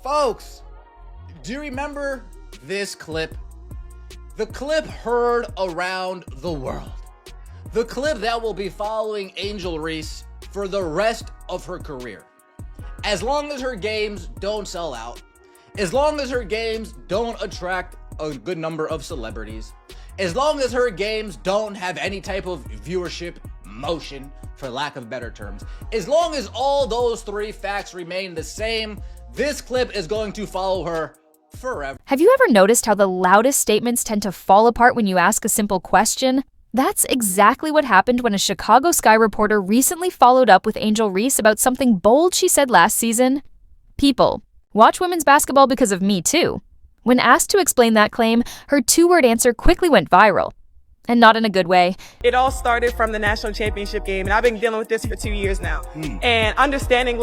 Folks, do you remember this clip? The clip heard around the world. The clip that will be following Angel Reese for the rest of her career. As long as her games don't sell out, as long as her games don't attract a good number of celebrities, as long as her games don't have any type of viewership motion, for lack of better terms, as long as all those three facts remain the same, this clip is going to follow her forever. Have you ever noticed how the loudest statements tend to fall apart when you ask a simple question? That's exactly what happened when a Chicago Sky reporter recently followed up with Angel Reese about something bold she said last season. People watch women's basketball because of me too. When asked to explain that claim, her two-word answer quickly went viral. And not in a good way. It all started from the national championship game, and I've been dealing with this for 2 years now. And understanding,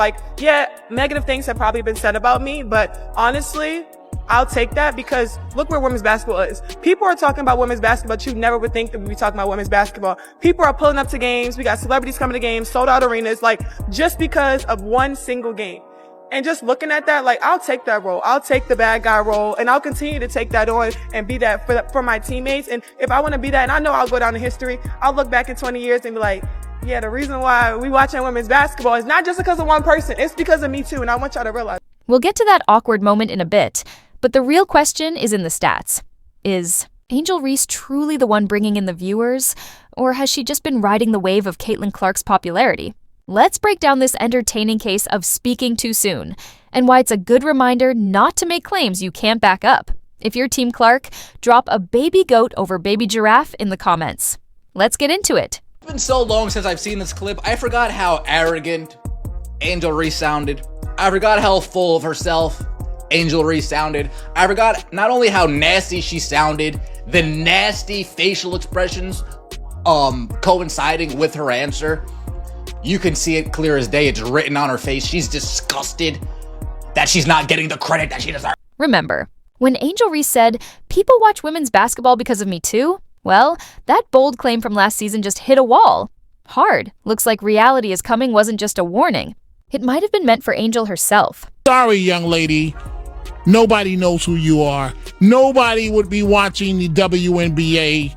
negative things have probably been said about me, but honestly, I'll take that because look where women's basketball is. People are talking about women's basketball, but you never would think that we'd be talking about women's basketball. People are pulling up to games. We got celebrities coming to games, sold out arenas, just because of one single game. And just looking at that, I'll take that role. I'll take the bad guy role, and I'll continue to take that on and be that for my teammates. And if I want to be that, and I know I'll go down in history, I'll look back in 20 years and be like, yeah, the reason why we watching women's basketball is not just because of one person. It's because of me too, and I want y'all to realize. We'll get to that awkward moment in a bit, but the real question is in the stats. Is Angel Reese truly the one bringing in the viewers, or has she just been riding the wave of Caitlin Clark's popularity? Let's break down this entertaining case of speaking too soon, and why it's a good reminder not to make claims you can't back up. If you're Team Clark, drop a baby goat over baby giraffe in the comments. Let's get into it. It's been so long since I've seen this clip, I forgot how arrogant Angel Reese sounded. I forgot how full of herself Angel Reese sounded. I forgot not only how nasty she sounded, the nasty facial expressions coinciding with her answer. You can see it clear as day. It's written on her face. She's disgusted that she's not getting the credit that she deserves. Remember, when Angel Reese said, "People watch women's basketball because of me too," well, that bold claim from last season just hit a wall. Hard. Looks like reality is coming wasn't just a warning. It might have been meant for Angel herself. Sorry, young lady. Nobody knows who you are. Nobody would be watching the WNBA.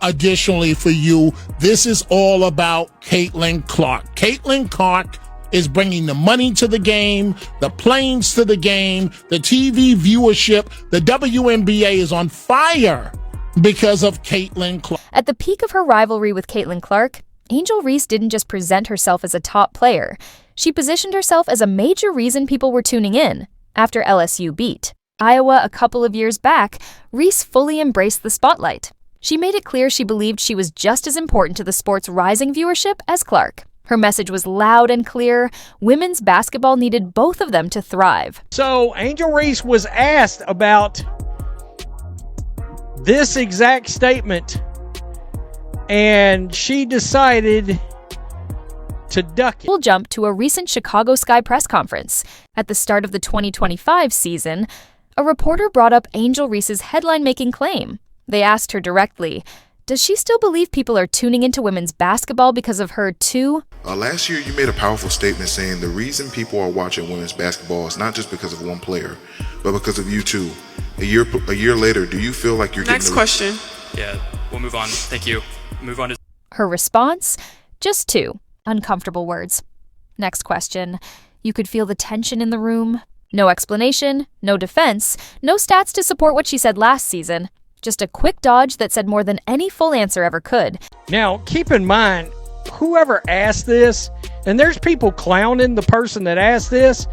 Additionally for you, this is all about Caitlin Clark. Caitlin Clark is bringing the money to the game, the planes to the game, the TV viewership. The WNBA is on fire because of Caitlin Clark. At the peak of her rivalry with Caitlin Clark, Angel Reese didn't just present herself as a top player. She positioned herself as a major reason people were tuning in. After LSU beat Iowa a couple of years back, Reese fully embraced the spotlight. She made it clear she believed she was just as important to the sport's rising viewership as Clark. Her message was loud and clear. Women's basketball needed both of them to thrive. So Angel Reese was asked about this exact statement, and she decided to duck it. We'll jump to a recent Chicago Sky press conference. At the start of the 2025 season, a reporter brought up Angel Reese's headline-making claim. They asked her directly, does she still believe people are tuning into women's basketball because of her too? Last year, you made a powerful statement saying the reason people are watching women's basketball is not just because of one player, but because of you too. A year later, do you feel like you're Next question. Yeah, we'll move on. Thank you. Move on to... Her response? Just two uncomfortable words. Next question. You could feel the tension in the room. No explanation, no defense, no stats to support what she said last season. Just a quick dodge that said more than any full answer ever could. Now, keep in mind, whoever asked this, and there's people clowning the person that asked this,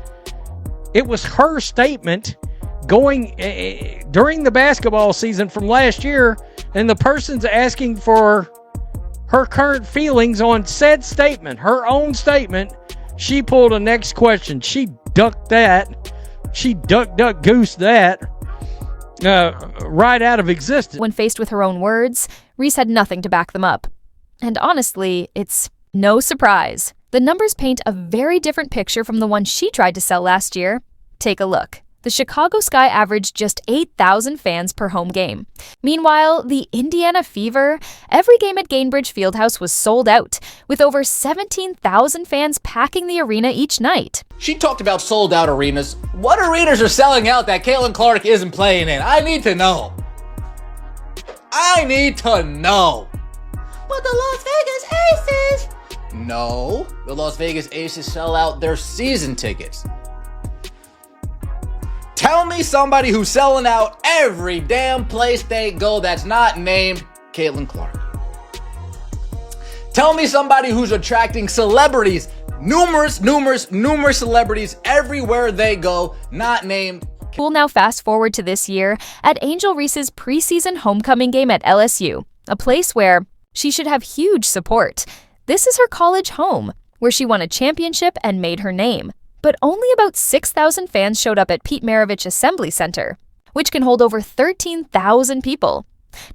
it was her statement going during the basketball season from last year, and the person's asking for her current feelings on said statement, her own statement. She pulled a next question. She ducked that. She duck goose that. Right out of existence. When faced with her own words, Reese had nothing to back them up. And honestly, it's no surprise. The numbers paint a very different picture from the one she tried to sell last year. Take a look. The Chicago Sky averaged just 8,000 fans per home game. Meanwhile, the Indiana Fever, every game at Gainbridge Fieldhouse was sold out, with over 17,000 fans packing the arena each night. She talked about sold out arenas. What arenas are selling out that Caitlin Clark isn't playing in? I need to know. I need to know. But the Las Vegas Aces. No, the Las Vegas Aces sell out their season tickets. Tell me somebody who's selling out every damn place they go that's not named Caitlin Clark. Tell me somebody who's attracting celebrities, numerous celebrities everywhere they go, not named. We'll now fast forward to this year at Angel Reese's preseason homecoming game at LSU, a place where she should have huge support. This is her college home, where she won a championship and made her name. But only about 6,000 fans showed up at Pete Maravich Assembly Center, which can hold over 13,000 people.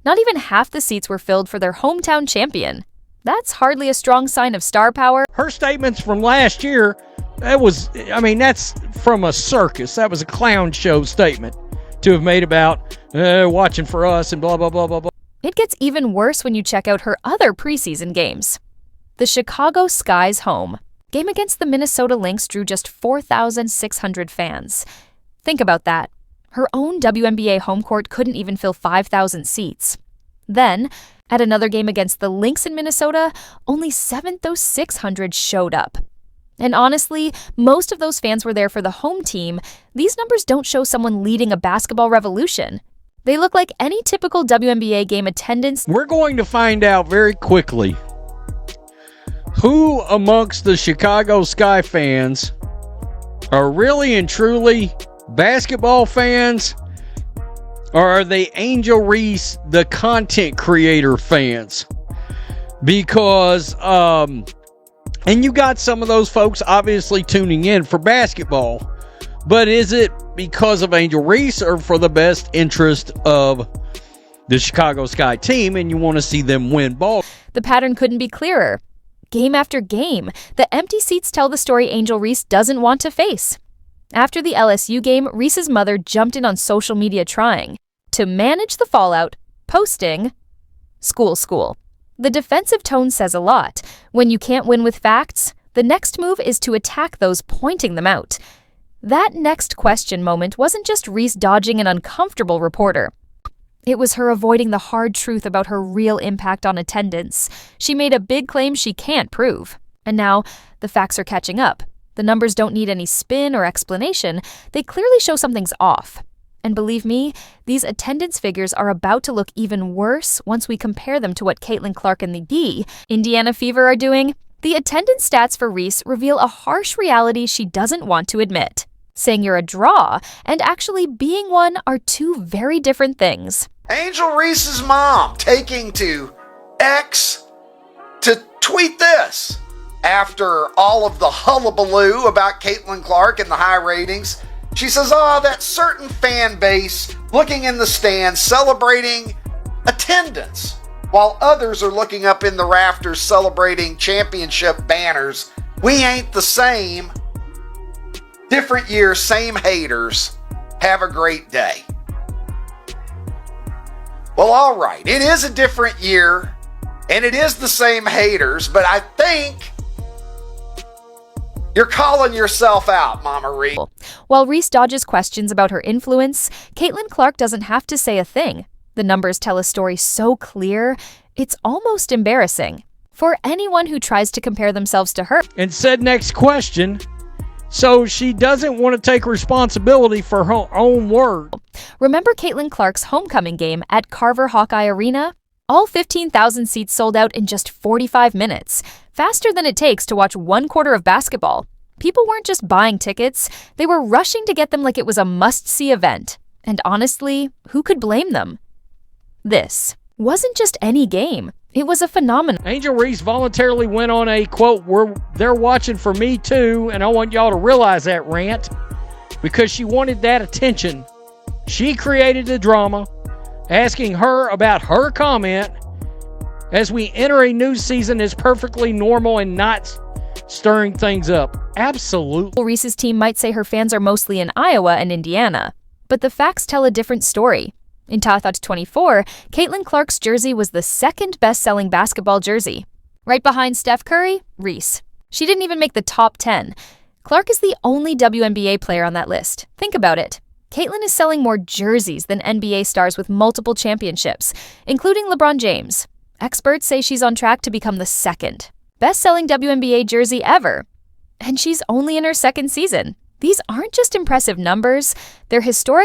Not even half the seats were filled for their hometown champion. That's hardly a strong sign of star power. Her statements from last year, that's from a circus. That was a clown show statement to have made about watching for us and blah, blah, blah, blah, blah. It gets even worse when you check out her other preseason games. The Chicago Sky's home game against the Minnesota Lynx drew just 4,600 fans. Think about that. Her own WNBA home court couldn't even fill 5,000 seats. Then, at another game against the Lynx in Minnesota, only 7,600 showed up. And honestly, most of those fans were there for the home team. These numbers don't show someone leading a basketball revolution. They look like any typical WNBA game attendance. We're going to find out very quickly who amongst the Chicago Sky fans are really and truly basketball fans, or are they Angel Reese, the content creator fans? Because, and you got some of those folks obviously tuning in for basketball, but is it because of Angel Reese or for the best interest of the Chicago Sky team and you want to see them win ball? The pattern couldn't be clearer. Game after game, the empty seats tell the story Angel Reese doesn't want to face. After the LSU game, Reese's mother jumped in on social media trying to manage the fallout, posting, school. The defensive tone says a lot. When you can't win with facts, the next move is to attack those pointing them out. That next question moment wasn't just Reese dodging an uncomfortable reporter. It was her avoiding the hard truth about her real impact on attendance. She made a big claim she can't prove. And now, the facts are catching up. The numbers don't need any spin or explanation. They clearly show something's off. And believe me, these attendance figures are about to look even worse once we compare them to what Caitlin Clark and the Indiana Fever are doing. The attendance stats for Reese reveal a harsh reality she doesn't want to admit. Saying you're a draw and actually being one are two very different things. Angel Reese's mom taking to X to tweet this after all of the hullabaloo about Caitlin Clark and the high ratings. She says, that certain fan base looking in the stands celebrating attendance while others are looking up in the rafters celebrating championship banners. We ain't the same. Different year, same haters. Have a great day. Well, all right. It is a different year, and it is the same haters, but I think you're calling yourself out, Mama Reese. While Reese dodges questions about her influence, Caitlin Clark doesn't have to say a thing. The numbers tell a story so clear, it's almost embarrassing for anyone who tries to compare themselves to her. And said next question, so she doesn't want to take responsibility for her own word. Remember Caitlin Clark's homecoming game at Carver Hawkeye Arena? All 15,000 seats sold out in just 45 minutes, faster than it takes to watch one quarter of basketball. People weren't just buying tickets, they were rushing to get them like it was a must-see event. And honestly, who could blame them? This wasn't just any game. It was a phenomenon. Angel Reese voluntarily went on a, quote, they're watching for me too, and I want y'all to realize that rant, because she wanted that attention. She created the drama, asking her about her comment. As we enter a new season is perfectly normal and not stirring things up. Absolutely. Reese's team might say her fans are mostly in Iowa and Indiana, but the facts tell a different story. In 2024, Caitlin Clark's jersey was the second best-selling basketball jersey. Right behind Steph Curry, Reese. She didn't even make the top 10. Clark is the only WNBA player on that list. Think about it. Caitlin is selling more jerseys than NBA stars with multiple championships, including LeBron James. Experts say she's on track to become the second best-selling WNBA jersey ever. And she's only in her second season. These aren't just impressive numbers, they're historic